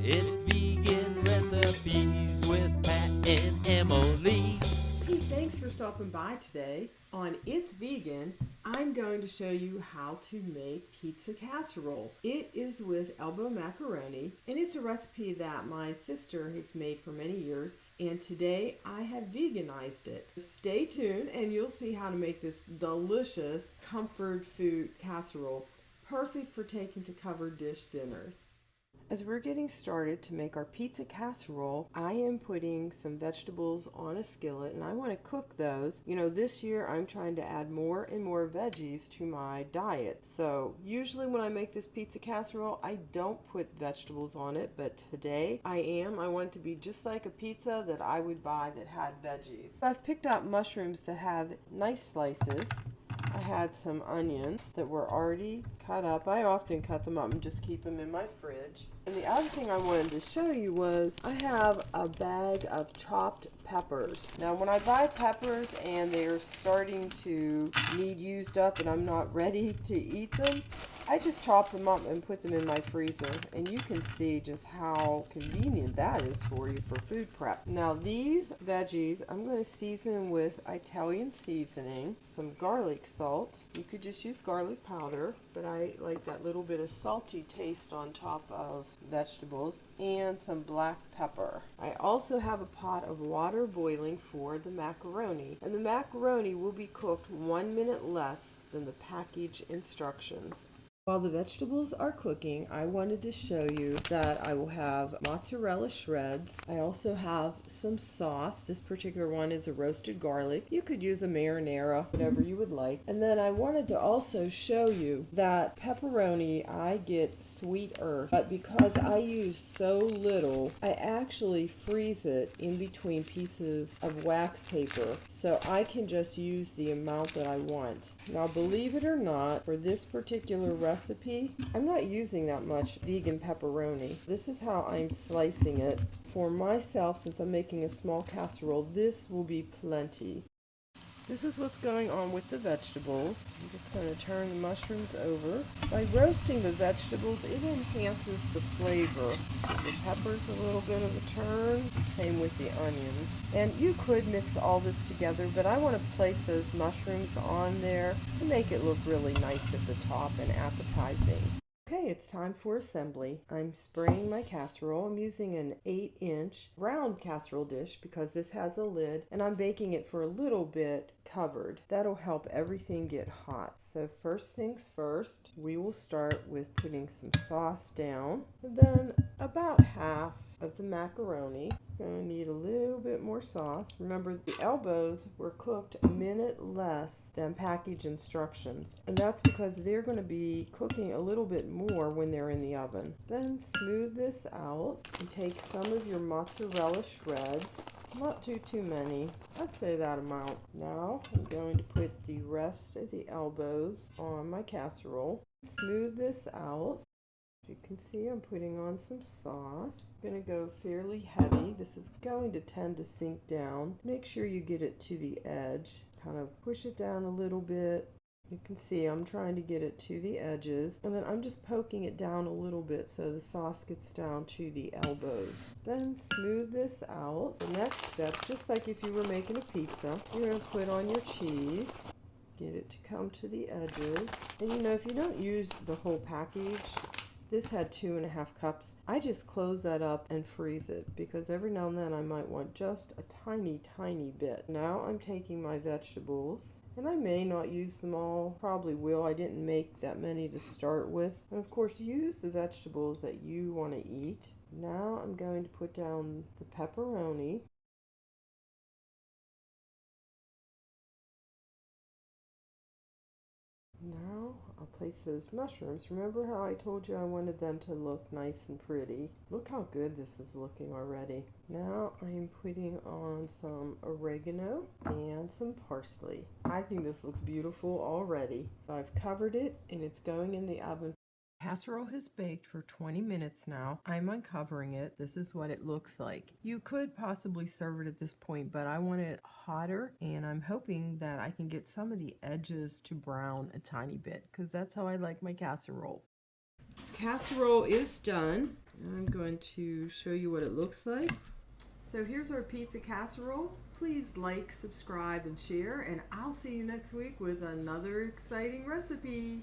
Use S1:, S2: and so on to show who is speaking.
S1: It's vegan recipes with Pat and Emily.
S2: Hey, thanks for stopping by today. On It's Vegan, I'm going to show you how to make pizza casserole. It is with elbow macaroni, and it's a recipe that my sister has made for many years, and today I have veganized it. Stay tuned and you'll see how to make this delicious comfort food casserole, perfect for taking to covered dish dinners. As we're getting started to make our pizza casserole, I am putting some vegetables on a skillet and I want to cook those. You know, this year I'm trying to add more and more veggies to my diet. So usually when I make this pizza casserole, I don't put vegetables on it, but today I am. I want it to be just like a pizza that I would buy that had veggies. So I've picked out mushrooms that have nice slices. I had some onions that were already cut up. I often cut them up and just keep them in my fridge. And the other thing I wanted to show you was I have a bag of chopped peppers. Now when I buy peppers and they're starting to need used up and I'm not ready to eat them, I just chop them up and put them in my freezer, and you can see just how convenient that is for you for food prep. Now these veggies I'm going to season with Italian seasoning, some garlic salt. You could just use garlic powder, but I like that little bit of salty taste on top of vegetables, and some black pepper. I also have a pot of water boiling for the macaroni, and the macaroni will be cooked 1 minute less than the package instructions. While the vegetables are cooking, I wanted to show you that I will have mozzarella shreds. I also have some sauce. This particular one is a roasted garlic. You could use a marinara, whatever you would like. And then I wanted to also show you that pepperoni, I get sweet earth, but because I use so little, I actually freeze it in between pieces of wax paper, so I can just use the amount that I want. Now, believe it or not, for this particular recipe, I'm not using that much vegan pepperoni. This is how I'm slicing it. For myself, since I'm making a small casserole, this will be plenty. This is what's going on with the vegetables. I'm just going to turn the mushrooms over. By roasting the vegetables, it enhances the flavor. Give the peppers a little bit of a turn. Same with the onions. And you could mix all this together, but I want to place those mushrooms on there to make it look really nice at the top and appetizing. Okay, it's time for assembly. I'm spraying my casserole. I'm using an 8-inch round casserole dish because this has a lid, and I'm baking it for a little bit covered. That'll help everything get hot. So first things first, we will start with putting some sauce down, and then about half of the macaroni. It's going to need a little bit more sauce. Remember, the elbows were cooked a minute less than package instructions, and that's because they're going to be cooking a little bit more when they're in the oven. Then smooth this out and take some of your mozzarella shreds. Not too many. I'd say that amount. Now I'm going to put the rest of the elbows on my casserole. Smooth this out. You can see I'm putting on some sauce. I'm going to go fairly heavy. This is going to tend to sink down. Make sure you get it to the edge. Kind of push it down a little bit. You can see I'm trying to get it to the edges, and then I'm just poking it down a little bit so the sauce gets down to the elbows. Then smooth this out. The next step, just like if you were making a pizza, you're going to put on your cheese. Get it to come to the edges. And you know, if you don't use the whole package, this had 2.5 cups. I just close that up and freeze it because every now and then I might want just a tiny bit. Now I'm taking my vegetables, and I may not use them all. Probably will. I didn't make that many to start with. And of course, use the vegetables that you want to eat. Now I'm going to put down the pepperoni. Now I'll place those mushrooms. Remember how I told you I wanted them to look nice and pretty? Look how good this is looking already. Now I'm putting on some oregano and some parsley. I think this looks beautiful already. I've covered it and it's going in the oven. Casserole has baked for 20 minutes now. I'm uncovering it. This is what it looks like. You could possibly serve it at this point, but I want it hotter, and I'm hoping that I can get some of the edges to brown a tiny bit because that's how I like my casserole. Casserole is done. I'm going to show you what it looks like. So here's our pizza casserole. Please like, subscribe, and share, and I'll see you next week with another exciting recipe.